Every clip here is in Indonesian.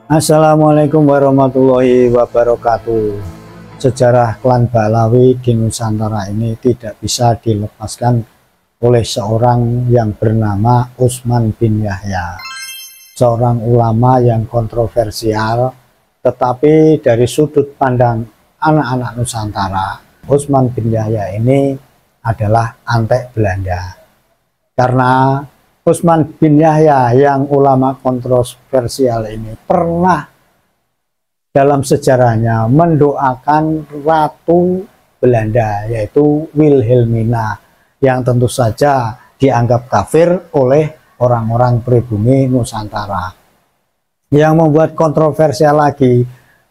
Assalamualaikum warahmatullahi wabarakatuh. Sejarah klan Ba'alawi di Nusantara ini tidak bisa dilepaskan oleh seorang yang bernama Utsman bin Yahya. Seorang ulama yang kontroversial, tetapi dari sudut pandang anak-anak Nusantara, Utsman bin Yahya ini adalah antek Belanda. Karena Utsman bin Yahya yang ulama kontroversial ini pernah dalam sejarahnya mendoakan Ratu Belanda, yaitu Wilhelmina, yang tentu saja dianggap kafir oleh orang-orang pribumi Nusantara. Yang membuat kontroversial lagi,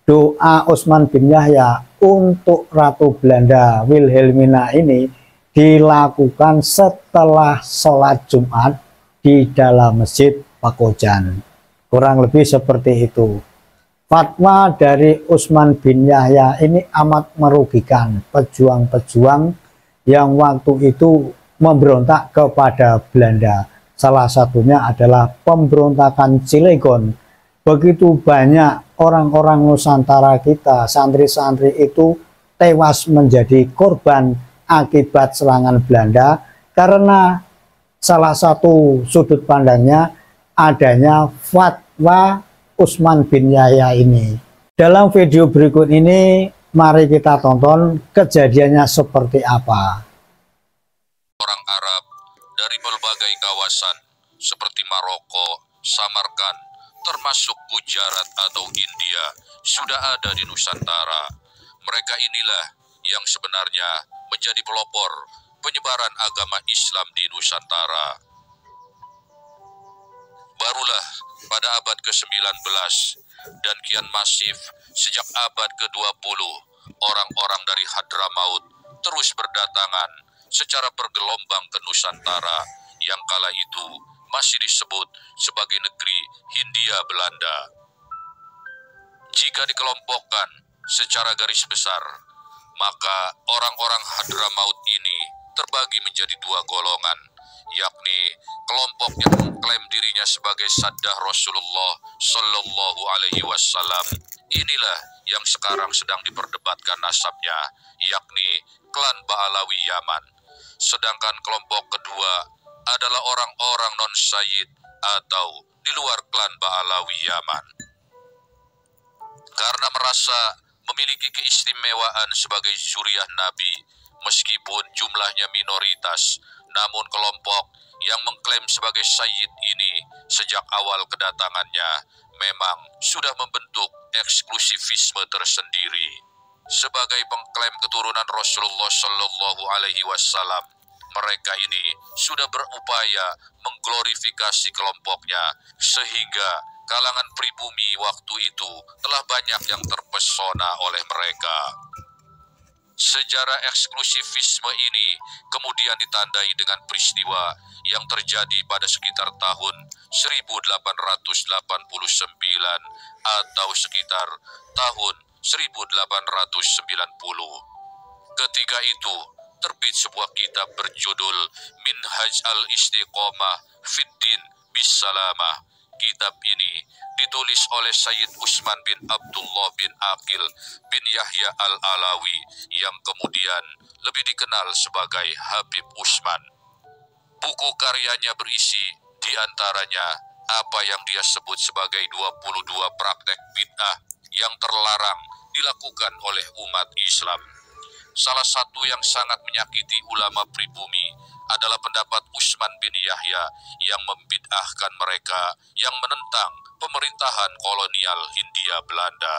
doa Utsman bin Yahya untuk Ratu Belanda Wilhelmina ini dilakukan setelah sholat Jumat di dalam Masjid Pakojan. Kurang lebih seperti itu. Fatwa dari Utsman bin Yahya ini amat merugikan pejuang-pejuang yang waktu itu memberontak kepada Belanda. Salah satunya adalah pemberontakan Cilegon. Begitu banyak orang-orang Nusantara kita, santri-santri itu tewas menjadi korban akibat serangan Belanda karena salah satu sudut pandangnya adanya fatwa Utsman bin Yahya ini. Dalam video berikut ini mari kita tonton kejadiannya seperti apa. Orang Arab dari berbagai kawasan seperti Maroko, Samarkand, termasuk Gujarat atau India sudah ada di Nusantara. Mereka inilah yang sebenarnya menjadi pelopor penyebaran agama Islam di Nusantara. Barulah pada abad ke-19 dan kian masif sejak abad ke-20, orang-orang dari Hadramaut terus berdatangan secara bergelombang ke Nusantara yang kala itu masih disebut sebagai negeri Hindia Belanda. Jika dikelompokkan secara garis besar, maka orang-orang Hadramaut ini terbagi menjadi dua golongan, yakni kelompok yang mengklaim dirinya sebagai saddah Rasulullah Shallallahu Alaihi Wasallam. Inilah yang sekarang sedang diperdebatkan nasabnya, yakni klan Ba'alawi Yaman. Sedangkan kelompok kedua adalah orang-orang non-Sayyid atau di luar klan Ba'alawi Yaman. Karena merasa memiliki keistimewaan sebagai zuriyah Nabi, meskipun jumlahnya minoritas, namun kelompok yang mengklaim sebagai Sayyid ini sejak awal kedatangannya memang sudah membentuk eksklusivisme tersendiri. Sebagai pengklaim keturunan Rasulullah Shallallahu Alaihi Wasallam, mereka ini sudah berupaya mengglorifikasi kelompoknya sehingga kalangan pribumi waktu itu telah banyak yang terpesona oleh mereka. Sejarah eksklusivisme ini kemudian ditandai dengan peristiwa yang terjadi pada sekitar tahun 1889 atau sekitar tahun 1890. Ketika itu terbit sebuah kitab berjudul Minhaj al-Istiqomah Fiddin Bisalamah. Kitab ini ditulis oleh Sayyid Utsman bin Abdullah bin Aqil bin Yahya al-Alawi yang kemudian lebih dikenal sebagai Habib Utsman. Buku karyanya berisi diantaranya apa yang dia sebut sebagai 22 praktek bid'ah yang terlarang dilakukan oleh umat Islam. Salah satu yang sangat menyakiti ulama pribumi adalah pendapat Utsman bin Yahya yang membid'ahkan mereka yang menentang pemerintahan kolonial Hindia Belanda.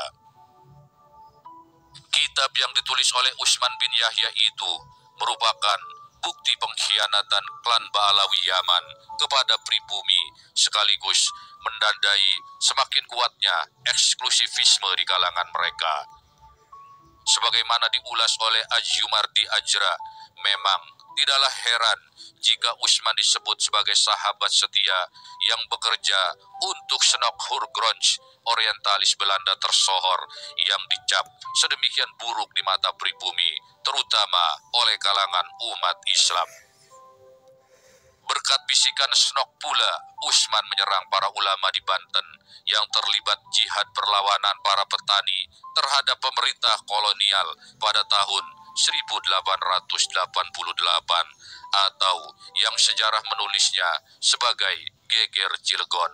Kitab yang ditulis oleh Utsman bin Yahya itu merupakan bukti pengkhianatan klan Ba'alawi Yaman kepada pribumi sekaligus menandai semakin kuatnya eksklusivisme di kalangan mereka. Sebagaimana diulas oleh Ajumardi Ajra, memang tidaklah heran jika Utsman disebut sebagai sahabat setia yang bekerja untuk Snokhur Gronj, orientalis Belanda tersohor yang dicap sedemikian buruk di mata pribumi, terutama oleh kalangan umat Islam. Berkat bisikan Snok pula, Usman menyerang para ulama di Banten yang terlibat jihad perlawanan para petani terhadap pemerintah kolonial pada tahun 1888 atau yang sejarah menulisnya sebagai Geger Cilegon.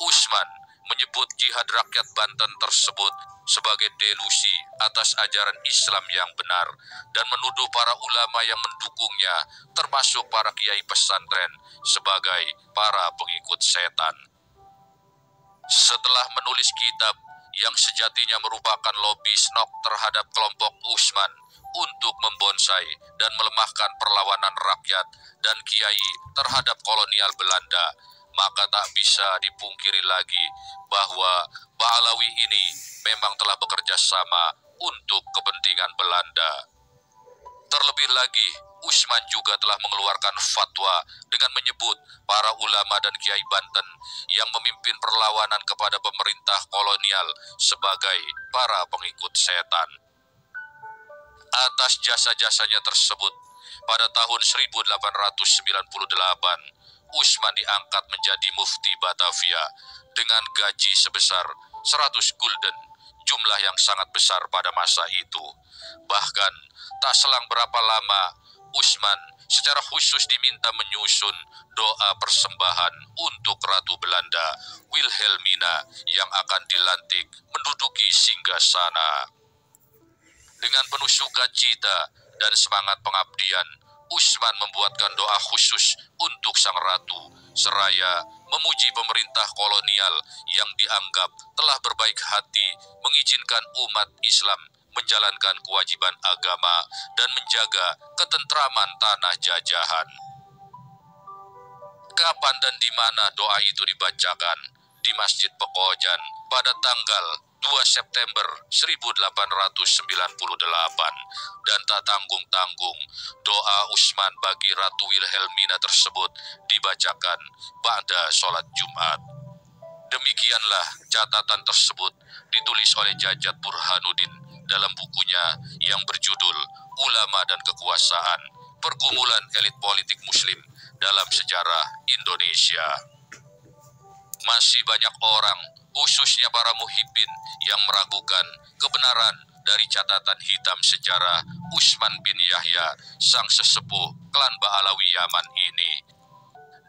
Usman menyebut jihad rakyat Banten tersebut sebagai delusi atas ajaran Islam yang benar dan menuduh para ulama yang mendukungnya termasuk para kiai pesantren sebagai para pengikut setan. Setelah menulis kitab yang sejatinya merupakan lobi Snok terhadap kelompok Usman untuk membonsai dan melemahkan perlawanan rakyat dan kiai terhadap kolonial Belanda, maka tak bisa dipungkiri lagi bahwa Ba'alawi ini memang telah bekerja sama untuk kepentingan Belanda. Terlebih lagi, Usman juga telah mengeluarkan fatwa dengan menyebut para ulama dan kiai Banten yang memimpin perlawanan kepada pemerintah kolonial sebagai para pengikut setan. Atas jasa-jasanya tersebut, pada tahun 1898, Usman diangkat menjadi mufti Batavia dengan gaji sebesar 100 gulden, jumlah yang sangat besar pada masa itu. Bahkan, tak selang berapa lama, Usman secara khusus diminta menyusun doa persembahan untuk Ratu Belanda, Wilhelmina, yang akan dilantik menduduki singgasana. Dengan penuh sukacita dan semangat pengabdian, Usman membuatkan doa khusus untuk sang ratu, seraya memuji pemerintah kolonial yang dianggap telah berbaik hati mengizinkan umat Islam menjalankan kewajiban agama dan menjaga ketentraman tanah jajahan. Kapan dan di mana doa itu dibacakan? Di Masjid Pekojan pada tanggal 2 September 1898, dan tak tanggung-tanggung doa Usman bagi Ratu Wilhelmina tersebut dibacakan pada sholat Jumat. Demikianlah catatan tersebut ditulis oleh Jajat Burhanuddin dalam bukunya yang berjudul Ulama dan Kekuasaan, Pergumulan Elit Politik Muslim dalam Sejarah Indonesia. Masih banyak orang, khususnya para muhibbin, yang meragukan kebenaran dari catatan hitam sejarah Usman bin Yahya, sang sesepuh klan Ba'alawi Yaman ini.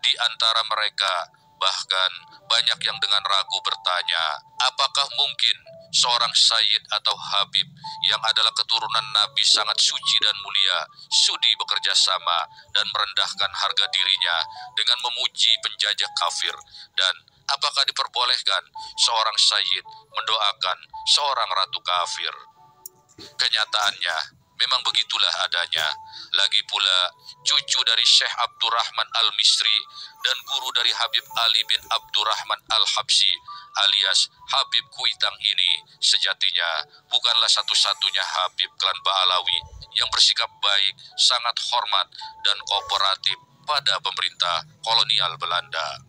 Di antara mereka, bahkan banyak yang dengan ragu bertanya, apakah mungkin seorang Sayyid atau Habib yang adalah keturunan Nabi sangat suci dan mulia sudi bekerja sama dan merendahkan harga dirinya dengan memuji penjajah kafir, dan apakah diperbolehkan seorang Sayyid mendoakan seorang ratu kafir? Kenyataannya memang begitulah adanya. Lagi pula, cucu dari Syekh Abdurrahman Al-Misri dan guru dari Habib Ali bin Abdurrahman Al-Habsyi alias Habib Kuitang ini sejatinya bukanlah satu-satunya Habib klan Ba'alawi yang bersikap baik, sangat hormat dan kooperatif pada pemerintah kolonial Belanda.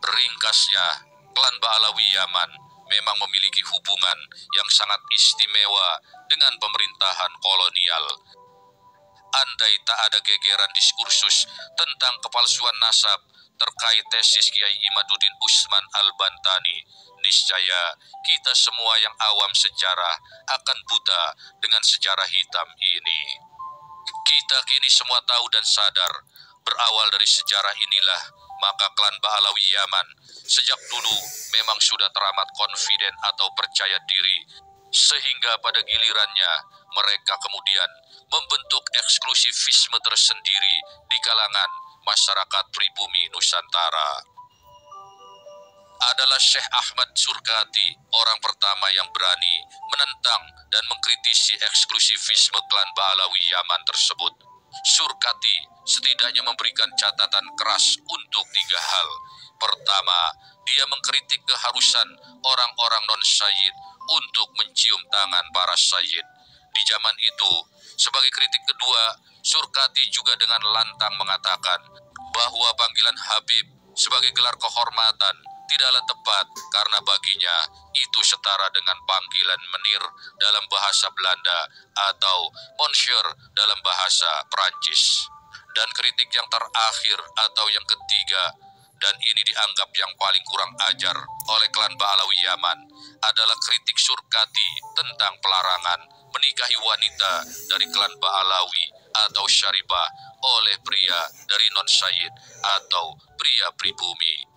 Ringkasnya, klan Ba'alawi Yaman memang memiliki hubungan yang sangat istimewa dengan pemerintahan kolonial. Andai tak ada gegeran diskursus tentang kepalsuan nasab terkait tesis Kiai Imaduddin Usman Al-Bantani, niscaya kita semua yang awam sejarah akan buta dengan sejarah hitam ini. Kita kini semua tahu dan sadar, berawal dari sejarah inilah maka klan Ba'alawi Yaman sejak dulu memang sudah teramat confident atau percaya diri, sehingga pada gilirannya mereka kemudian membentuk eksklusivisme tersendiri di kalangan masyarakat pribumi Nusantara. Adalah Syekh Ahmad Surkati orang pertama yang berani menentang dan mengkritisi eksklusivisme klan Ba'alawi Yaman tersebut. Surkati setidaknya memberikan catatan keras untuk 3 hal. Pertama, dia mengkritik keharusan orang-orang non-sayyid untuk mencium tangan para sayyid. Di zaman itu, sebagai kritik kedua, Surkati juga dengan lantang mengatakan bahwa panggilan Habib sebagai gelar kehormatan tidaklah tepat karena baginya itu setara dengan panggilan menir dalam bahasa Belanda atau monsieur dalam bahasa Prancis. Dan kritik yang terakhir atau yang ketiga, dan ini dianggap yang paling kurang ajar oleh klan Ba'alawi Yaman, adalah kritik Surkati tentang pelarangan menikahi wanita dari klan Ba'alawi atau Syarifah oleh pria dari non-Sayyid atau pria pribumi.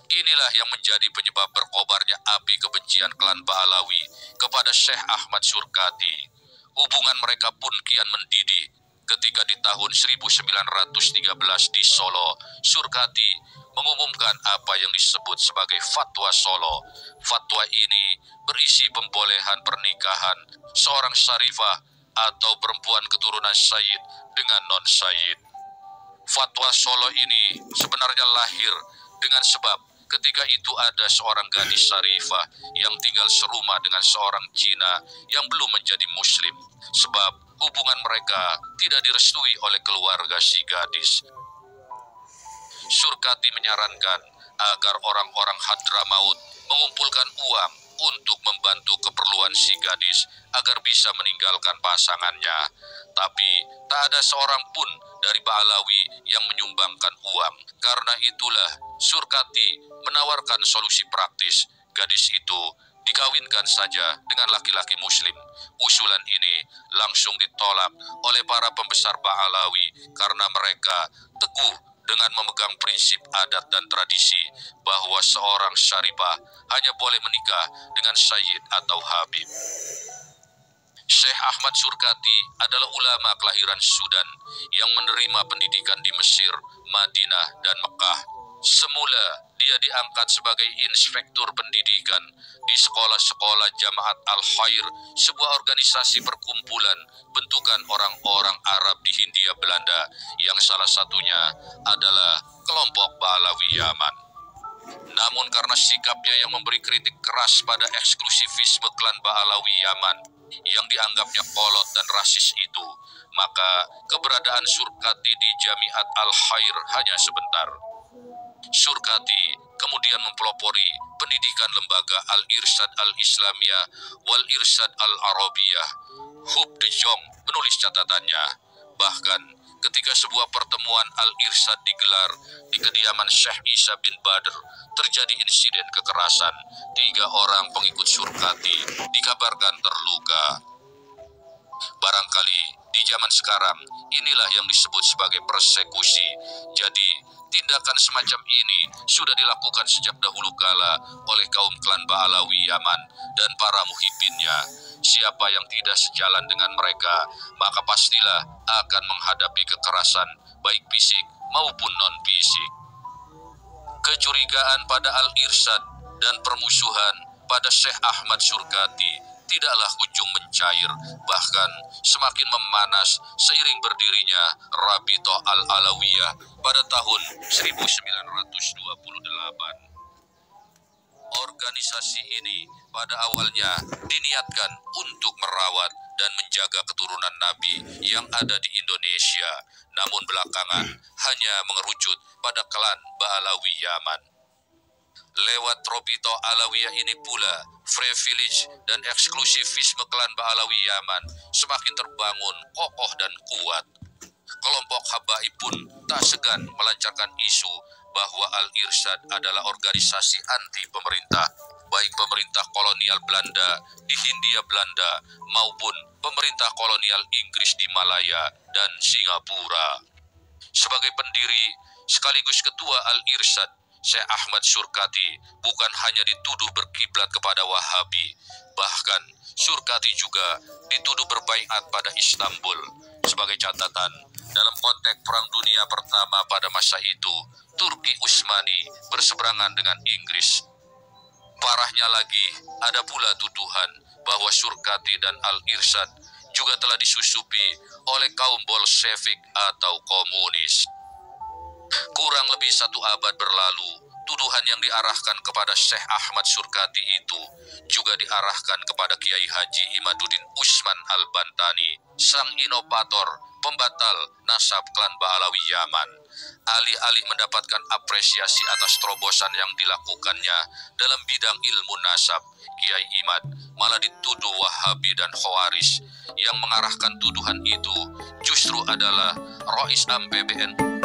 Inilah yang menjadi penyebab berkobarnya api kebencian klan Ba'alawi kepada Syekh Ahmad Surkati. Hubungan mereka pun kian mendidih ketika di tahun 1913 di Solo, Surkati mengumumkan apa yang disebut sebagai Fatwa Solo. Fatwa ini berisi pembolehan pernikahan seorang syarifah atau perempuan keturunan Sayyid dengan non-Sayyid. Fatwa Solo ini sebenarnya lahir dengan sebab ketika itu ada seorang gadis syarifah yang tinggal serumah dengan seorang Cina yang belum menjadi muslim, sebab hubungan mereka tidak direstui oleh keluarga si gadis. Surkati menyarankan agar orang-orang Hadramaut mengumpulkan uang untuk membantu keperluan si gadis agar bisa meninggalkan pasangannya. Tapi tak ada seorang pun dari Ba'alawi yang menyumbangkan uang. Karena itulah Surkati menawarkan solusi praktis. Gadis itu dikawinkan saja dengan laki-laki muslim. Usulan ini langsung ditolak oleh para pembesar Ba'alawi karena mereka teguh dengan memegang prinsip adat dan tradisi bahwa seorang syarifah hanya boleh menikah dengan Sayyid atau Habib. Syekh Ahmad Surkati adalah ulama kelahiran Sudan yang menerima pendidikan di Mesir, Madinah, dan Mekah. Semula dia diangkat sebagai inspektur pendidikan di sekolah-sekolah Jamaat Al-Khair, sebuah organisasi perkumpulan bentukan orang-orang Arab di Hindia Belanda yang salah satunya adalah kelompok Ba'alawi Yaman. Namun karena sikapnya yang memberi kritik keras pada eksklusivisme klan Ba'alawi Yaman yang dianggapnya kolot dan rasis itu, maka keberadaan Surkati di Jamiat Al-Khair hanya sebentar. Surkati kemudian mempelopori pendidikan lembaga Al-Irsyad Al-Islamiyah wal-Irsyad Al-Arabiyah. Hub de Jong menulis catatannya, bahkan ketika sebuah pertemuan Al-Irsyad digelar di kediaman Syekh Isa bin Badr, terjadi insiden kekerasan. 3 orang pengikut Surkati dikabarkan terluka. Barangkali di zaman sekarang inilah yang disebut sebagai persekusi. Jadi tindakan semacam ini sudah dilakukan sejak dahulu kala oleh kaum klan Ba'alawi Yaman dan para muhibbinnya. Siapa yang tidak sejalan dengan mereka, maka pastilah akan menghadapi kekerasan, baik fisik maupun non-fisik. Kecurigaan pada Al-Irsyad dan permusuhan pada Syekh Ahmad Surkati tidaklah kunjung mencair, bahkan semakin memanas seiring berdirinya Rabithah Al-Alawiyah pada tahun 1928. Organisasi ini pada awalnya diniatkan untuk merawat dan menjaga keturunan Nabi yang ada di Indonesia, namun belakangan hanya mengerucut pada klan Ba'alawi Yaman. Lewat Rabithah Alawiyah ini pula, privilege dan eksklusivisme klan Ba'alawi Yaman semakin terbangun kokoh dan kuat. Kelompok Habaib pun tak segan melancarkan isu bahwa Al-Irsyad adalah organisasi anti pemerintah, baik pemerintah kolonial Belanda di Hindia Belanda maupun pemerintah kolonial Inggris di Malaya dan Singapura. Sebagai pendiri sekaligus ketua Al-Irsyad, Syekh Ahmad Surkati bukan hanya dituduh berkiblat kepada Wahabi, bahkan Surkati juga dituduh berbaiat pada Istanbul. Sebagai catatan, dalam konteks Perang Dunia Pertama pada masa itu, Turki Utsmani berseberangan dengan Inggris. Parahnya lagi, ada pula tuduhan bahwa Surkati dan Al-Irsyad juga telah disusupi oleh kaum Bolshevik atau komunis. Kurang lebih 1 abad berlalu, tuduhan yang diarahkan kepada Syekh Ahmad Surkati itu juga diarahkan kepada Kiai Haji Imaduddin Usman Al-Bantani, sang inovator pembatal nasab klan Ba'alawi Yaman. Alih-alih mendapatkan apresiasi atas terobosan yang dilakukannya dalam bidang ilmu nasab, Kiai Imad malah dituduh Wahabi dan Khawaris. Yang mengarahkan tuduhan itu justru adalah Rois Am PBNU.